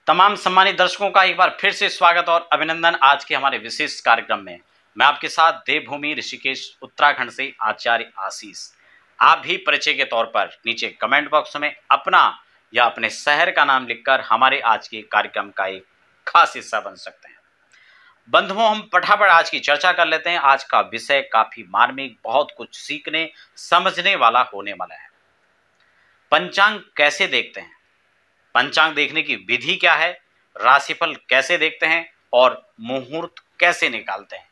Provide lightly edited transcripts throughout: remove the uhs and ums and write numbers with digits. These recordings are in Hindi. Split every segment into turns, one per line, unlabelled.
तमाम सम्मानित दर्शकों का एक बार फिर से स्वागत और अभिनंदन। आज के हमारे विशेष कार्यक्रम में मैं आपके साथ देवभूमि ऋषिकेश उत्तराखंड से आचार्य आशीष। आप भी परिचय के तौर पर नीचे कमेंट बॉक्स में अपना या अपने शहर का नाम लिखकर हमारे आज के कार्यक्रम का एक खास हिस्सा बन सकते हैं। बंधुओं, हम फटाफट आज की चर्चा कर लेते हैं। आज का विषय काफी मार्मिक, बहुत कुछ सीखने समझने वाला होने वाला है। पंचांग कैसे देखते हैं, पंचांग देखने की विधि क्या है, राशिफल कैसे देखते हैं और मुहूर्त कैसे निकालते हैं,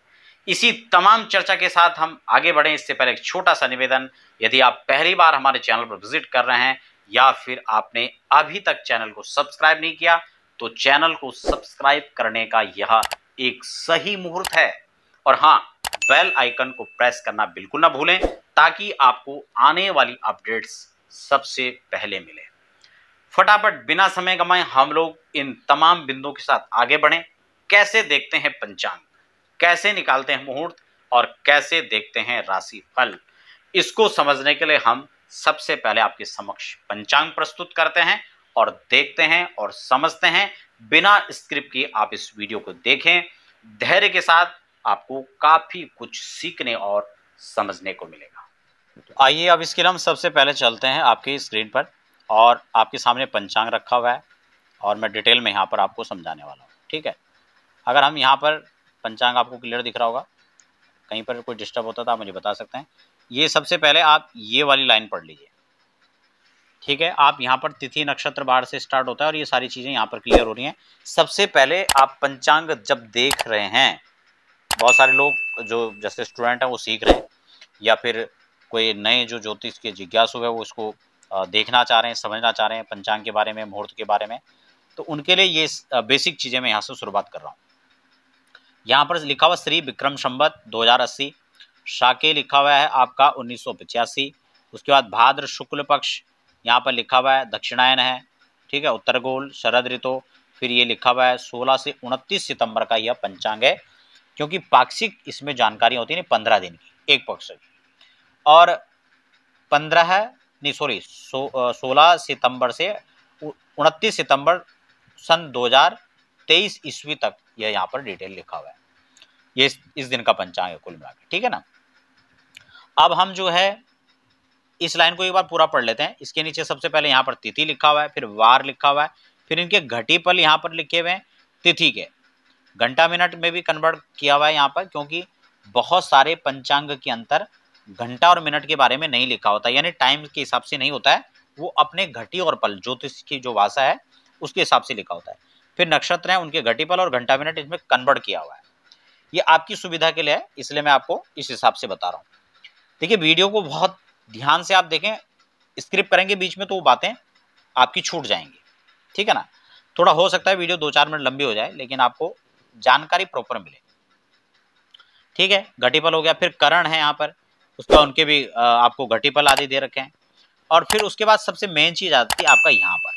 इसी तमाम चर्चा के साथ हम आगे बढ़ें। इससे पहले एक छोटा सा निवेदन, यदि आप पहली बार हमारे चैनल पर विजिट कर रहे हैं या फिर आपने अभी तक चैनल को सब्सक्राइब नहीं किया तो चैनल को सब्सक्राइब करने का यह एक सही मुहूर्त है। और हाँ, बेल आइकन को प्रेस करना बिल्कुल ना भूलें ताकि आपको आने वाली अपडेट्स सबसे पहले मिले। फटाफट बिना समय गंवाए हम लोग इन तमाम बिंदुओं के साथ आगे बढ़ें। कैसे देखते हैं पंचांग, कैसे निकालते हैं मुहूर्त और कैसे देखते हैं राशिफल, इसको समझने के लिए हम सबसे पहले आपके समक्ष पंचांग प्रस्तुत करते हैं और देखते हैं और समझते हैं। बिना स्क्रिप्ट के आप इस वीडियो को देखें, धैर्य के साथ आपको काफी कुछ सीखने और समझने को मिलेगा। तो आइए अब इसके लिए हम सबसे पहले चलते हैं आपकी स्क्रीन पर और आपके सामने पंचांग रखा हुआ है और मैं डिटेल में यहाँ पर आपको समझाने वाला हूँ। ठीक है, अगर हम यहाँ पर पंचांग आपको क्लियर दिख रहा होगा, कहीं पर कोई डिस्टर्ब होता तो आप मुझे बता सकते हैं। ये सबसे पहले आप ये वाली लाइन पढ़ लीजिए। ठीक है, आप यहाँ पर तिथि नक्षत्र बार से स्टार्ट होता है और ये सारी चीज़ें यहाँ पर क्लियर हो रही हैं। सबसे पहले आप पंचांग जब देख रहे हैं, बहुत सारे लोग जो जैसे स्टूडेंट हैं वो सीख रहे हैं या फिर कोई नए जो ज्योतिष के जिज्ञासु है वो इसको देखना चाह रहे हैं, समझना चाह रहे हैं पंचांग के बारे में, मुहूर्त के बारे में, तो उनके लिए ये बेसिक चीज़ें मैं यहाँ से शुरुआत कर रहा हूँ। यहाँ पर लिखा हुआ श्री विक्रम संवत 2080, शाके लिखा हुआ है आपका 1985। उसके बाद भाद्र शुक्ल पक्ष यहाँ पर लिखा हुआ है दक्षिणायन है। ठीक है, उत्तरगोल शरद ऋतु। फिर ये लिखा हुआ है 16 से 29 सितंबर का यह पंचांग है, क्योंकि पाक्षिक इसमें जानकारी होती है 15 दिन की, एक पक्ष की, और 16 सितंबर से 29 सितंबर सन 2023 ईस्वी तक यह यहाँ पर डिटेल लिखा हुआ है। ये इस दिन का पंचांग है कुल मिलाकर। ठीक है ना, अब हम जो है इस लाइन को एक बार पूरा पढ़ लेते हैं। इसके नीचे सबसे पहले यहाँ पर तिथि लिखा हुआ है, फिर वार लिखा हुआ है, फिर इनके घटीपल यहाँ पर लिखे हुए हैं तिथि के। घंटा मिनट में भी कन्वर्ट किया हुआ है यहाँ पर, क्योंकि बहुत सारे पंचांग के अंतर घंटा और मिनट के बारे में नहीं लिखा होता, यानी टाइम के हिसाब से नहीं होता है, वो अपने घटी और पल ज्योतिष की जो भाषा है उसके हिसाब से लिखा होता है। फिर नक्षत्र हैं, उनके घटीपल और घंटा मिनट इसमें कन्वर्ट किया हुआ है। ये आपकी सुविधा के लिए है, इसलिए मैं आपको इस हिसाब से बता रहा हूँ। देखिए, वीडियो को बहुत ध्यान से आप देखें, स्क्रिप्ट करेंगे बीच में तो वो बातें आपकी छूट जाएंगी। ठीक है ना, थोड़ा हो सकता है वीडियो 2-4 मिनट लंबी हो जाए, लेकिन आपको जानकारी प्रॉपर मिले। ठीक है, घटीपल हो गया, फिर करण है यहाँ पर, उसका उनके भी आपको घटीपल आदि दे रखे हैं। और फिर उसके बाद सबसे मेन चीज आती है आपका यहाँ पर।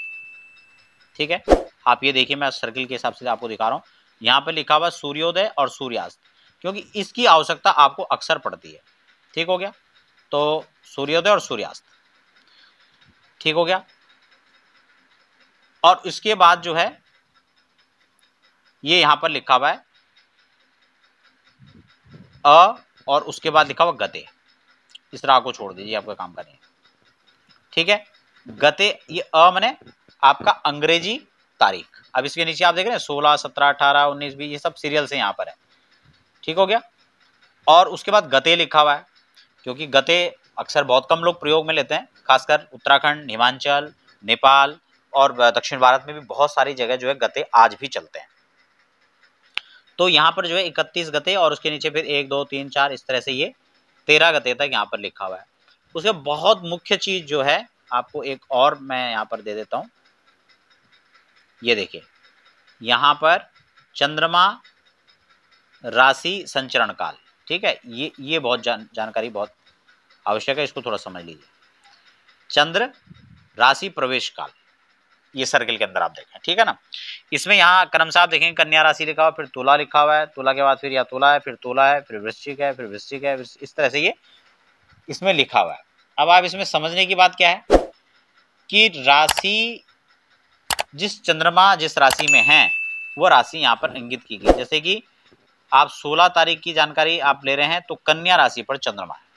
ठीक है, आप ये देखिए, मैं सर्किल के हिसाब से आपको दिखा रहा हूँ। यहाँ पर लिखा हुआ सूर्योदय और सूर्यास्त, क्योंकि इसकी आवश्यकता आपको अक्सर पड़ती है। ठीक हो गया, तो सूर्योदय और सूर्यास्त ठीक हो गया। और इसके बाद जो है ये यहाँ पर लिखा हुआ है अ, और उसके बाद लिखा हुआ गते। इस तरह आपको छोड़ दीजिए, आपका काम करें। ठीक है, गते, ये अ माने आपका अंग्रेजी तारीख। अब इसके नीचे आप देख रहे हैं 16, 17, 18, 19, 20, ये सब सीरियल से यहाँ पर है। ठीक हो गया, और उसके बाद गते लिखा हुआ है, क्योंकि गते अक्सर बहुत कम लोग प्रयोग में लेते हैं, खासकर उत्तराखंड, हिमाचल, नेपाल और दक्षिण भारत में भी बहुत सारी जगह जो है गते आज भी चलते हैं। तो यहाँ पर जो है 31 गते और उसके नीचे फिर 1, 2, 3, 4 इस तरह से ये 13 गते तक यहाँ पर लिखा हुआ है। उसके बहुत मुख्य चीज जो है आपको एक और मैं यहाँ पर दे देता हूँ। ये देखिए, यहाँ पर चंद्रमा राशि संचरण काल। ठीक है, ये बहुत जानकारी बहुत आवश्यक है, इसको थोड़ा समझ लीजिए। चंद्र राशि प्रवेश काल, ये सर्किल के अंदर आप देखें। ठीक है ना, इसमें यहाँ क्रमशः आप देखेंगे कन्या राशि लिखा हुआ, फिर तुला लिखा हुआ है, तुला के बाद फिर या तुला है, फिर तुला है, फिर वृश्चिक है, फिर वृश्चिक है, इस तरह से ये इसमें लिखा हुआ है। अब आप इसमें समझने की बात क्या है कि राशि जिस चंद्रमा जिस राशि में है वो राशि यहाँ पर इंगित की गई। जैसे कि आप 16 तारीख की जानकारी आप ले रहे हैं तो कन्या राशि पर चंद्रमा है।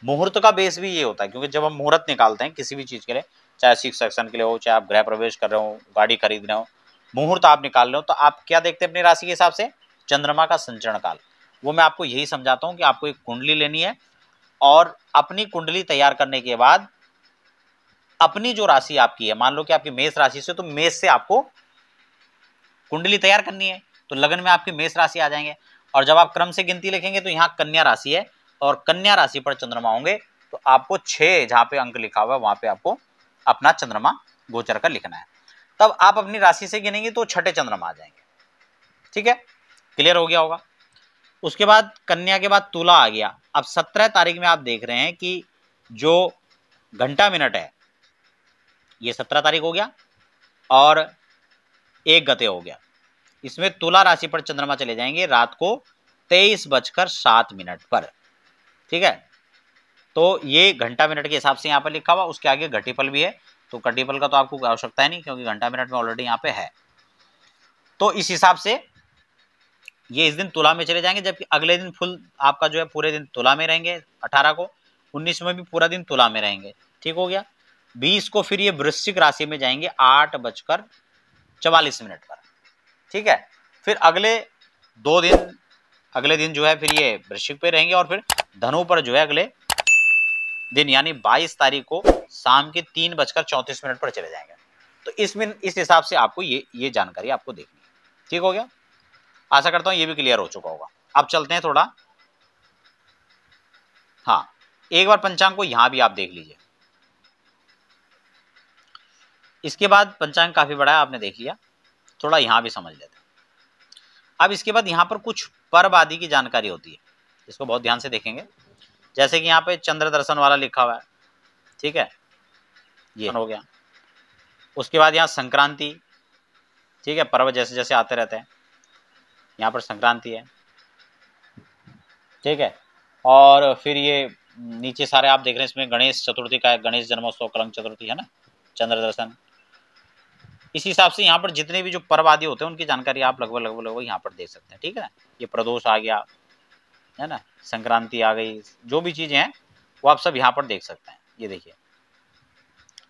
मुहूर्त का बेस भी ये होता है, क्योंकि जब हम मुहूर्त निकालते हैं किसी भी चीज के लिए, चाहे शिक्षण के लिए हो, चाहे आप गृह प्रवेश कर रहे हो, गाड़ी खरीद रहे हो, मुहूर्त आप निकाल रहे हो, तो आप क्या देखते हैं अपनी राशि के हिसाब से? चंद्रमा का संचरण काल। वो मैं आपको यही समझाता हूँ कि आपको एक कुंडली लेनी है और अपनी कुंडली तैयार करने के बाद अपनी जो राशि आपकी है, मान लो कि आपकी मेष राशि से, तो मेष से आपको कुंडली तैयार करनी है, तो लगन में आपकी मेष राशि आ जाएंगे। और जब आप क्रम से गिनती लिखेंगे तो यहाँ कन्या राशि है और कन्या राशि पर चंद्रमा होंगे, तो आपको 6 जहां पे अंक लिखा हुआ है वहां पे आपको अपना चंद्रमा गोचर का लिखना है। तब आप अपनी राशि से गिनेंगे तो छठे चंद्रमा आ जाएंगे। ठीक है, क्लियर हो गया होगा। उसके बाद कन्या के बाद तुला आ गया। अब 17 तारीख में आप देख रहे हैं कि जो घंटा मिनट है ये 17 तारीख हो गया और 1 गते हो गया। इसमें तुला राशि पर चंद्रमा चले जाएंगे रात को 23:07 पर। ठीक है, तो ये घंटा मिनट के हिसाब से यहाँ पर लिखा हुआ, उसके आगे घटीफल भी है, तो घटीफल का तो आपको आवश्यकता है नहीं क्योंकि घंटा मिनट में ऑलरेडी यहाँ पे है। तो इस हिसाब से ये इस दिन तुला में चले जाएंगे, जबकि अगले दिन फुल आपका जो है पूरे दिन तुला में रहेंगे। 18 को 19 में भी पूरा दिन तुला में रहेंगे। ठीक हो गया। 20 को फिर ये वृश्चिक राशि में जाएंगे 8:44 पर। ठीक है, फिर अगले दिन जो है फिर ये वृश्चिक पे रहेंगे और फिर धनु पर जो है अगले दिन यानी 22 तारीख को शाम के 3:34 पर चले जाएंगे। तो इस हिसाब से आपको ये जानकारी आपको देखनी है। ठीक हो गया, आशा करता हूं ये भी क्लियर हो चुका होगा। अब चलते हैं थोड़ा, हाँ, एक बार पंचांग को यहां भी आप देख लीजिए। इसके बाद पंचांग काफी बड़ा है, आपने देख लिया, थोड़ा यहां भी समझ लेते हैं। अब इसके बाद यहाँ पर कुछ पर्व आदि की जानकारी होती है, इसको बहुत ध्यान से देखेंगे। जैसे कि यहाँ पे चंद्र दर्शन वाला लिखा हुआ है। ठीक है, ये हो गया। उसके बाद यहाँ संक्रांति। ठीक है, पर्व जैसे जैसे आते रहते हैं, यहाँ पर संक्रांति है। ठीक है, और फिर ये नीचे सारे आप देख रहे हैं, इसमें गणेश चतुर्थी का है, गणेश जन्मोत्सव, कलंक चतुर्थी है ना, चंद्र दर्शन। इस हिसाब से यहाँ पर जितने भी जो पर्व आदि होते हैं उनकी जानकारी आप लगभग यहाँ पर देख सकते हैं। ठीक है ना, ये प्रदोष आ गया है ना, संक्रांति आ गई, जो भी चीजें हैं वो आप सब यहाँ पर देख सकते हैं। ये देखिए,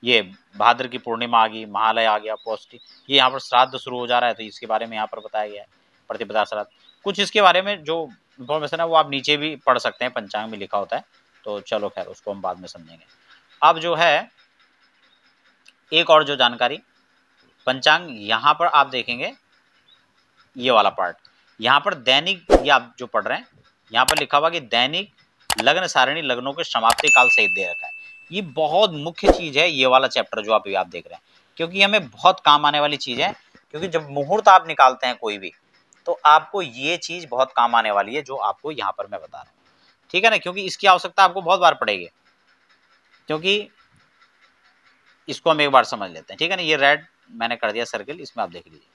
ये भाद्र की पूर्णिमा आ गई, महालय आ गया, पौष्टिक, ये यहाँ पर श्राद्ध शुरू हो जा रहा है, तो इसके बारे में यहाँ पर बताया गया है, प्रतिपदा श्राद्ध। कुछ इसके बारे में जो इन्फॉर्मेशन है वो आप नीचे भी पढ़ सकते हैं, पंचांग में लिखा होता है, तो चलो खैर उसको हम बाद में समझेंगे। अब जो है एक और जो जानकारी पंचांग, यहाँ पर आप देखेंगे ये वाला पार्ट, यहाँ पर दैनिक, ये आप जो पढ़ रहे हैं यहाँ पर लिखा हुआ कि दैनिक लग्न सारणी लग्नों के समाप्ति काल सहित दे रखा है। ये बहुत मुख्य चीज है, ये वाला चैप्टर जो आप देख रहे हैं, क्योंकि हमें बहुत काम आने वाली चीज है। क्योंकि जब मुहूर्त आप निकालते हैं कोई भी, तो आपको ये चीज बहुत काम आने वाली है जो आपको यहाँ पर मैं बता रहा हूँ। ठीक है ना, क्योंकि इसकी आवश्यकता आपको बहुत बार पड़ेगी। क्योंकि इसको हम एक बार समझ लेते हैं। ठीक है ना, ये रेड मैंने कर दिया सर्किल, इसमें आप देख लीजिए।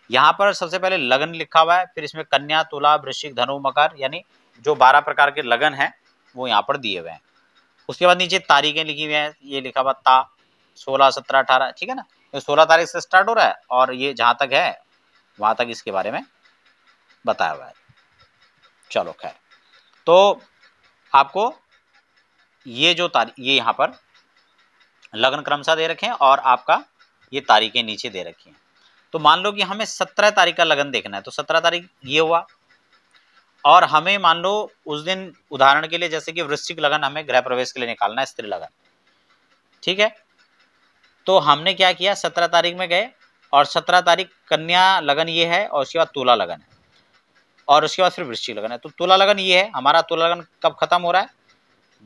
यहाँ पर सबसे पहले लगन लिखा हुआ है, फिर इसमें कन्या, तुला, वृश्चिक, धनु, मकर, यानी जो 12 प्रकार के लगन हैं वो यहाँ पर दिए हुए हैं। उसके बाद नीचे तारीखें लिखी हुई हैं, ये लिखा हुआ ता 16, 17, 18। ठीक है ना, तो 16 तारीख से स्टार्ट हो रहा है और ये जहां तक है वहां तक इसके बारे में बताया हुआ है। चलो खैर, तो आपको ये जो तारीख, ये यहाँ पर लग्न क्रमशः दे रखे हैं और आपका ये तारीखें नीचे दे रखी हैं। तो मान लो कि हमें 17 तारीख का लगन देखना है, तो 17 तारीख ये हुआ, और हमें मान लो उस दिन उदाहरण के लिए जैसे कि वृश्चिक लगन हमें गृह प्रवेश के लिए निकालना है, स्त्री लगन। ठीक है, तो हमने क्या किया, 17 तारीख में गए और 17 तारीख कन्या लगन ये है और उसके बाद तुला लगन है और उसके बाद फिर वृश्चिक लगन है। तो तुला लगन ये है, हमारा तुला लगन कब खत्म हो रहा है,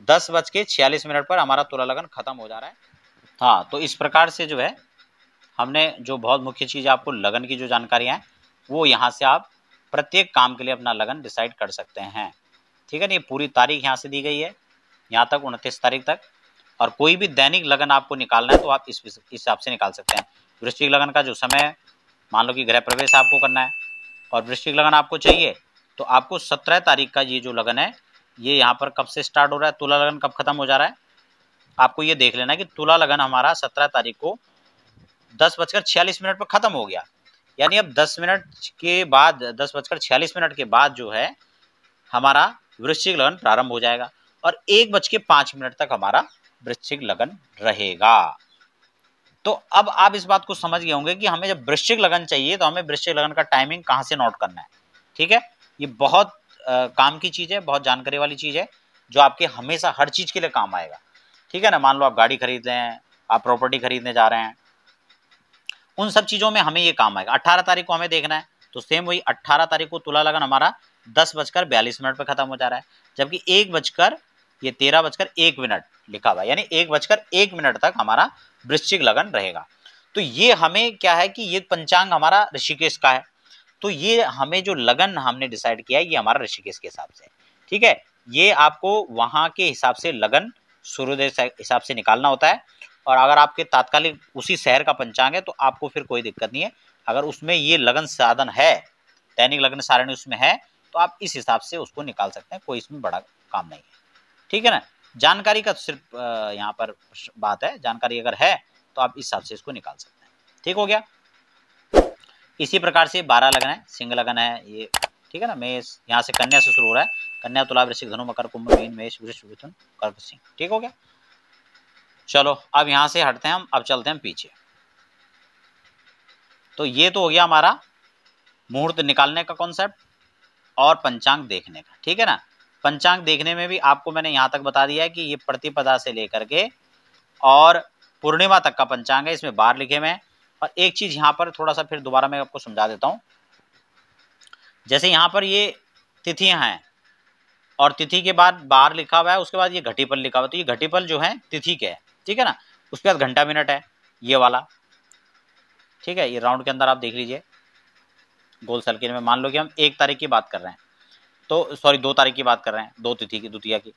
10:46 पर हमारा तुला लगन खत्म हो जा रहा है। हाँ, तो इस प्रकार से जो है हमने जो बहुत मुख्य चीज़ आपको लगन की जो जानकारियाँ हैं वो यहाँ से आप प्रत्येक काम के लिए अपना लगन डिसाइड कर सकते हैं। ठीक है ना, ये पूरी तारीख यहाँ से दी गई है, यहाँ तक 29 तारीख तक। और कोई भी दैनिक लगन आपको निकालना है तो आप इस हिसाब से निकाल सकते हैं। वृश्चिक लगन का जो समय, मान लो कि गृह प्रवेश आपको करना है और वृश्चिक लगन आपको चाहिए, तो आपको 17 तारीख का ये जो लगन है ये यहाँ पर कब से स्टार्ट हो रहा है, तुला लगन कब खत्म हो जा रहा है, आपको ये देख लेना है कि तुला लगन हमारा 17 तारीख को 10:46 पर खत्म हो गया, यानी अब 10 मिनट के बाद 10:46 के बाद जो है हमारा वृश्चिक लगन प्रारंभ हो जाएगा और 1:05 तक हमारा वृश्चिक लगन रहेगा। तो अब आप इस बात को समझ गए होंगे कि हमें जब वृश्चिक लगन चाहिए तो हमें वृश्चिक लगन का टाइमिंग कहाँ से नोट करना है। ठीक है, ये बहुत काम की चीज है, बहुत जानकारी वाली चीज है जो आपके हमेशा हर चीज के लिए काम आएगा। ठीक है ना, मान लो आप गाड़ी खरीद रहे हैं, आप प्रॉपर्टी खरीदने जा रहे हैं, उन सब चीजों में हमें ये काम आएगा। 18 तारीख को हमें देखना है तो सेम वही 18 तारीख को तुला लगन हमारा 10:42 पर खत्म हो जा रहा है, जबकि 13:01 लिखा हुआ है, यानी 1:01 तक हमारा वृश्चिक लगन रहेगा। तो ये हमें क्या है कि ये पंचांग हमारा ऋषिकेश का है, तो ये हमें जो लगन हमने डिसाइड किया है ये हमारा ऋषिकेश के हिसाब से। ठीक है, ये आपको वहां के हिसाब से लगन सूर्योदय हिसाब से निकालना होता है, और अगर आपके तात्कालिक उसी शहर का पंचांग है तो आपको फिर कोई दिक्कत नहीं है। अगर उसमें ये लगन साधन है, दैनिक लगन सारणी उसमें है, तो आप इस हिसाब से उसको निकाल सकते हैं, कोई इसमें बड़ा काम नहीं है। ठीक है ना, जानकारी का सिर्फ यहाँ पर बात है, जानकारी अगर है तो आप इस हिसाब से इसको निकाल सकते हैं। ठीक हो गया। इसी प्रकार से 12 लगन है, सिंह लगन है ये। ठीक है ना, मेष यहाँ से कन्या से शुरू हो रहा है, कन्या, तुला, वृश्चिक, धनु, मकर, कुंभ, मीन, मेष, वृष, मिथुन, कर्क, सिंह। ठीक हो गया। चलो अब यहां से हटते हैं हम, अब चलते हैं पीछे। तो ये तो हो गया हमारा मुहूर्त निकालने का कॉन्सेप्ट और पंचांग देखने का। ठीक है ना, पंचांग देखने में भी आपको मैंने यहां तक बता दिया है कि ये प्रतिपदा से लेकर के और पूर्णिमा तक का पंचांग है, इसमें बार लिखे हुए हैं। और एक चीज यहां पर थोड़ा सा फिर दोबारा मैं आपको समझा देता हूं, जैसे यहां पर ये तिथियां हैं और तिथि के बाद बार लिखा हुआ है, उसके बाद ये घटीपल लिखा हुआ है, तो ये घटीपल जो है तिथि के है। ठीक है ना, उसके बाद घंटा मिनट है ये वाला। ठीक है, ये राउंड के अंदर आप देख लीजिए गोल सर्किल में, मान लो कि हम 1 तारीख की बात कर रहे हैं, तो सॉरी 2 तारीख की बात कर रहे हैं, 2 तिथि की, द्वितीया की।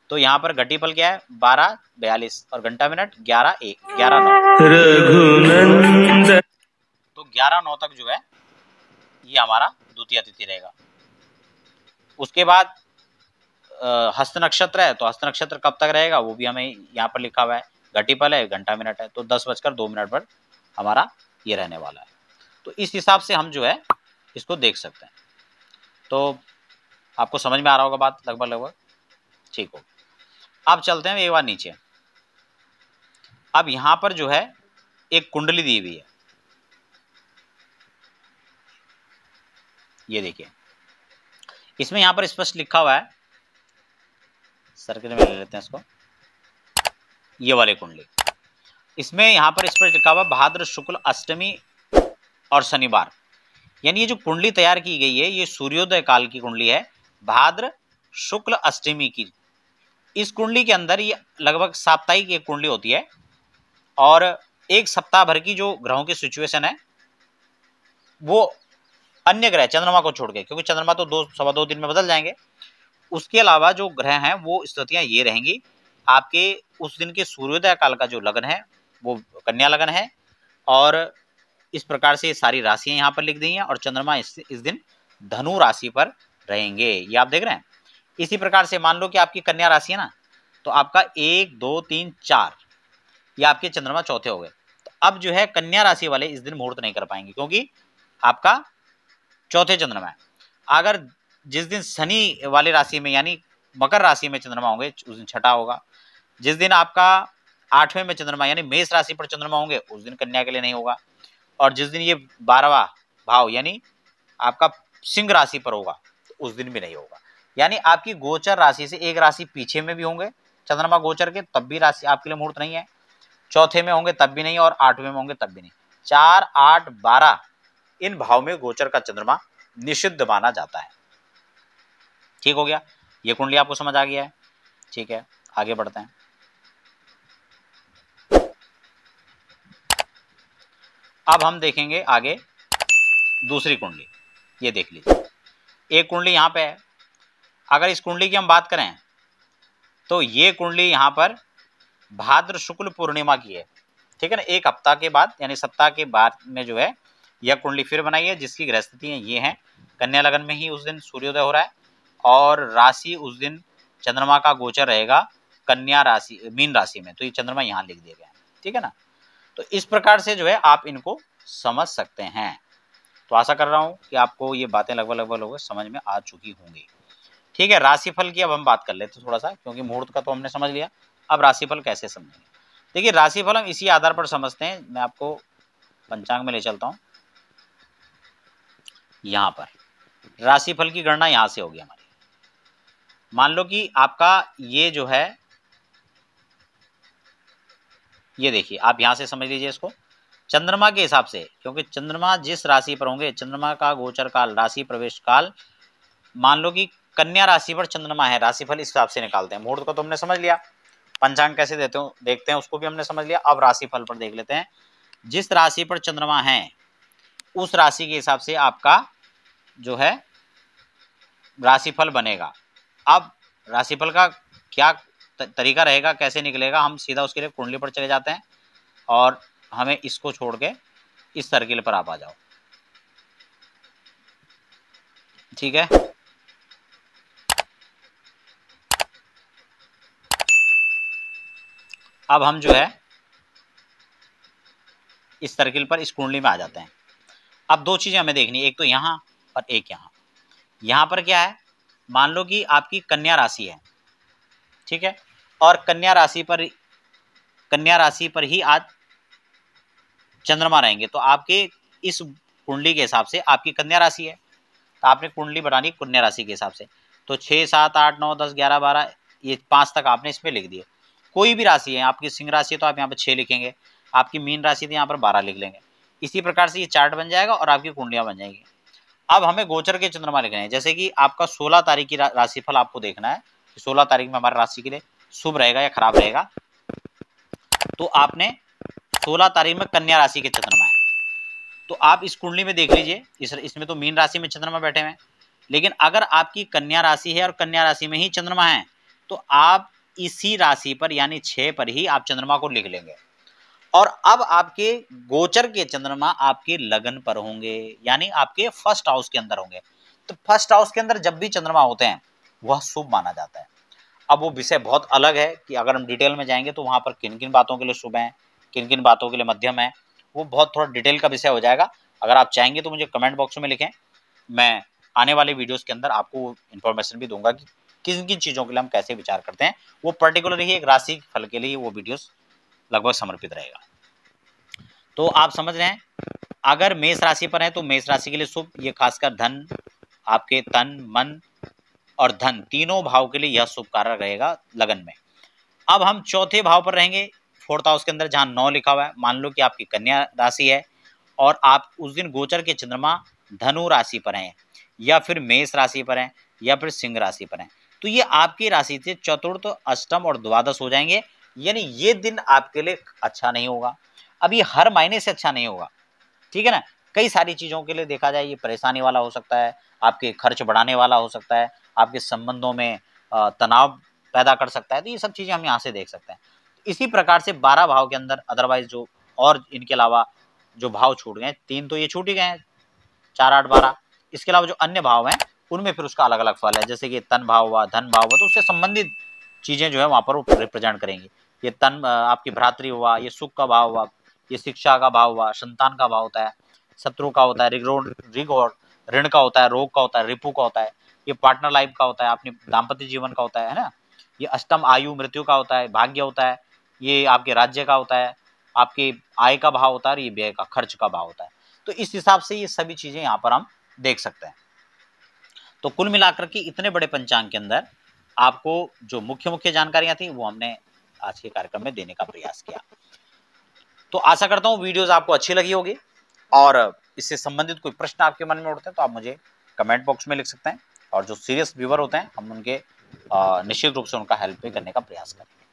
तो यहाँ पर घटीपल क्या है 12:42 और घंटा मिनट 11:09। तो 11:09 तक जो है ये हमारा द्वितीय तिथि रहेगा। उसके बाद हस्त नक्षत्र है, तो हस्त नक्षत्र कब तक रहेगा वो भी हमें यहाँ पर लिखा हुआ है। घटीपल है, घंटा मिनट है, तो 10:02 पर हमारा ये रहने वाला है। तो इस हिसाब से हम जो है इसको देख सकते हैं। तो आपको समझ में आ रहा होगा बात लगभग। ठीक हो, अब चलते हैं एक बार नीचे। अब यहां पर जो है एक कुंडली दी हुई है, ये देखिए, इसमें यहां पर स्पष्ट लिखा हुआ है, सर्किल में ले लेते हैं इसको, ये वाले कुंडली, इसमें यहां पर स्पष्ट लिखा हुआ भाद्र शुक्ल अष्टमी और शनिवार, यानी ये जो कुंडली तैयार की गई है ये सूर्योदय काल की कुंडली है, भाद्र शुक्ल अष्टमी की। इस कुंडली के अंदर ये लगभग साप्ताहिक एक कुंडली होती है और एक सप्ताह भर की जो ग्रहों की सिचुएशन है वो अन्य ग्रह चंद्रमा को छोड़ के, क्योंकि चंद्रमा तो 2-2.25 दिन में बदल जाएंगे, उसके अलावा जो ग्रह हैं वो स्थितियां ये रहेंगी। आपके उस दिन के सूर्योदय काल का जो लगन है वो कन्या लगन है, और इस प्रकार से सारी राशियां यहाँ पर लिख दी हैं, और चंद्रमा इस दिन धनु राशि पर रहेंगे, ये आप देख रहे हैं। इसी प्रकार से मान लो कि आपकी कन्या राशि है ना, तो आपका 1, 2, 3, 4 ये आपके चंद्रमा चौथे हो गए। तो अब जो है कन्या राशि वाले इस दिन मुहूर्त नहीं कर पाएंगे, क्योंकि आपका चौथे चंद्रमा है। अगर जिस दिन शनि वाले राशि में यानी मकर राशि में चंद्रमा होंगे उस दिन छठा होगा। जिस दिन आपका 8वें में चंद्रमा यानी मेष राशि पर चंद्रमा होंगे उस दिन कन्या के लिए नहीं होगा। और जिस दिन ये 12वां भाव यानी आपका सिंह राशि पर होगा तो उस दिन भी नहीं होगा। यानी आपकी गोचर राशि से एक राशि पीछे में भी होंगे चंद्रमा गोचर के, तब भी राशि आपके लिए मुहूर्त नहीं है। चौथे में होंगे तब भी नहीं, और 8वें में होंगे तब भी नहीं। 4, 8, 12 इन भाव में गोचर का चंद्रमा निषिद्ध माना जाता है। ठीक हो गया, ये कुंडली आपको समझ आ गया है। ठीक है, आगे बढ़ते हैं। अब हम देखेंगे आगे दूसरी कुंडली, ये देख लीजिए। एक कुंडली यहाँ पे है, अगर इस कुंडली की हम बात करें तो ये कुंडली यहाँ पर भाद्र शुक्ल पूर्णिमा की है। ठीक है ना, एक हफ्ता के बाद यानी सप्ताह के बाद में जो है यह कुंडली फिर बनाई है, जिसकी ग्रह स्थितियां ये हैं। कन्या लगन में ही उस दिन सूर्योदय हो रहा है, और राशि उस दिन चंद्रमा का गोचर रहेगा कन्या राशि मीन राशि में, तो ये चंद्रमा यहाँ लिख दिया गया है। ठीक है ना, तो इस प्रकार से जो है आप इनको समझ सकते हैं। तो आशा कर रहा हूँ कि आपको ये बातें लगभग समझ में आ चुकी होंगी। ठीक है, राशिफल की अब हम बात कर लेते हैं थोड़ा सा, क्योंकि मुहूर्त का तो हमने समझ लिया, अब राशिफल कैसे समझेंगे। देखिए राशिफल हम इसी आधार पर समझते हैं, मैं आपको पंचांग में ले चलता हूँ। यहाँ पर राशिफल की गणना यहाँ से होगी हमारी। मान लो कि आपका ये जो है, ये देखिए आप यहाँ से समझ लीजिए इसको चंद्रमा के हिसाब से, क्योंकि चंद्रमा जिस राशि पर होंगे, चंद्रमा का गोचर काल, राशि प्रवेश काल, मान लो कि कन्या राशि पर चंद्रमा है, राशिफल इस हिसाब से निकालते हैं। मुहूर्त को तो हमने समझ लिया, पंचांग कैसे देते हो देखते हैं उसको भी हमने समझ लिया। अब राशिफल पर देख लेते हैं। जिस राशि पर चंद्रमा है उस राशि के हिसाब से आपका जो है राशिफल बनेगा। अब राशिफल का क्या तरीका रहेगा, कैसे निकलेगा, हम सीधा उसके लिए कुंडली पर चले जाते हैं और हमें इसको छोड़ के इस सर्किल पर आप आ जाओ। ठीक है, अब हम जो है इस सर्किल पर इस कुंडली में आ जाते हैं। अब दो चीजें हमें देखनी है, एक तो यहाँ और एक यहाँ। यहाँ पर क्या है, मान लो कि आपकी कन्या राशि है, ठीक है, और कन्या राशि पर ही आज चंद्रमा रहेंगे। तो आपके इस कुंडली के हिसाब से आपकी कन्या राशि है, तो आपने कुंडली बनानी कन्या राशि के हिसाब से। तो 6 7 8 9 10 11 12 ये 5 तक आपने इसमें लिख दिए। कोई भी राशि है, आपकी सिंह राशि है तो आप यहाँ पर 6 लिखेंगे, आपकी मीन राशि तो यहाँ पर 12 लिख लेंगे। इसी प्रकार से ये चार्ट बन जाएगा और आपकी कुंडलियां बन जाएंगी। अब हमें गोचर के चंद्रमा लिखने हैं, जैसे कि आपका 16 तारीख की राशिफल आपको देखना है कि 16 तारीख में हमारी राशि के लिए शुभ रहेगा या खराब रहेगा। तो आपने 16 तारीख में कन्या राशि के चंद्रमा है, तो आप इस कुंडली में देख लीजिए, इसमें तो मीन राशि में चंद्रमा बैठे हुए हैं। लेकिन अगर आपकी कन्या राशि है और कन्या राशि में ही चंद्रमा है तो आप इसी राशि पर यानी 6 पर ही आप चंद्रमा को लिख लेंगे। और अब आपके गोचर के चंद्रमा आपके लगन पर होंगे, यानी आपके फर्स्ट हाउस के अंदर होंगे। तो फर्स्ट हाउस के अंदर जब भी चंद्रमा होते हैं वह शुभ माना जाता है। अब वो विषय बहुत अलग है कि अगर हम डिटेल में जाएंगे तो वहां पर किन किन बातों के लिए शुभ है, किन किन बातों के लिए मध्यम है, वो बहुत थोड़ा डिटेल का विषय हो जाएगा। अगर आप चाहेंगे तो मुझे कमेंट बॉक्स में लिखें, मैं आने वाले वीडियोस के अंदर आपको इन्फॉर्मेशन भी दूंगा कि किन किन चीज़ों के लिए हम कैसे विचार करते हैं। वो पर्टिकुलरली एक राशि फल के लिए वो वीडियोस लगभग समर्पित रहेगा। तो आप समझ रहे हैं, अगर मेष राशि पर है तो मेष राशि के लिए शुभ, ये खासकर धन, आपके तन मन और धन तीनों भाव के लिए यह शुभ कारक रहेगा लगन में। अब हम चौथे भाव पर रहेंगे, फोर्थ हाउस के अंदर जहां 9 लिखा हुआ है। मान लो कि आपकी कन्या राशि है और आप उस दिन गोचर के चंद्रमा धनु राशि पर हैं या फिर मेष राशि पर हैं या फिर सिंह राशि पर हैं, तो ये आपकी राशि से चतुर्थ, अष्टम और द्वादश हो जाएंगे, यानी ये दिन आपके लिए अच्छा नहीं होगा। अब ये हर महीने से अच्छा नहीं होगा, ठीक है ना, कई सारी चीज़ों के लिए देखा जाए ये परेशानी वाला हो सकता है, आपके खर्च बढ़ाने वाला हो सकता है, आपके संबंधों में तनाव पैदा कर सकता है। तो ये सब चीज़ें हम यहाँ से देख सकते हैं। इसी प्रकार से 12 भाव के अंदर अदरवाइज जो और इनके अलावा जो भाव छूट गए, 3 तो ये छूट ही गए हैं, 4 8 12, इसके अलावा जो अन्य भाव हैं उनमें फिर उसका अलग अलग फल है। जैसे कि तन भाव हुआ, धन भाव हुआ, तो उससे संबंधित चीज़ें जो है वहाँ पर वो रिप्रेजेंट करेंगी। ये तन आपकी भ्रातृ हुआ, ये सुख का भाव हुआ, ये शिक्षा का भाव हुआ, संतान का भाव होता है, शत्रु का होता है, ऋग और ऋण का होता है, रोग का होता है, रिपु का होता है, ये पार्टनर लाइफ का होता है, अपने दाम्पत्य जीवन का होता है ना, ये अष्टम आयु मृत्यु का होता है, भाग्य होता है, ये आपके राज्य का होता है, आपके आय का भाव होता है और ये व्यय का खर्च का भाव होता है। तो इस हिसाब से ये सभी चीजें यहाँ पर हम देख सकते हैं। तो कुल मिलाकर के इतने बड़े पंचांग के अंदर आपको जो मुख्य मुख्य जानकारियां थी वो हमने आज के कार्यक्रम में देने का प्रयास किया। तो आशा करता हूँ वीडियोस आपको अच्छी लगी होगी और इससे संबंधित कोई प्रश्न आपके मन में उठते हैं तो आप मुझे कमेंट बॉक्स में लिख सकते हैं और जो सीरियस व्यूअर होते हैं हम उनके निश्चित रूप से उनका हेल्प भी करने का प्रयास करेंगे।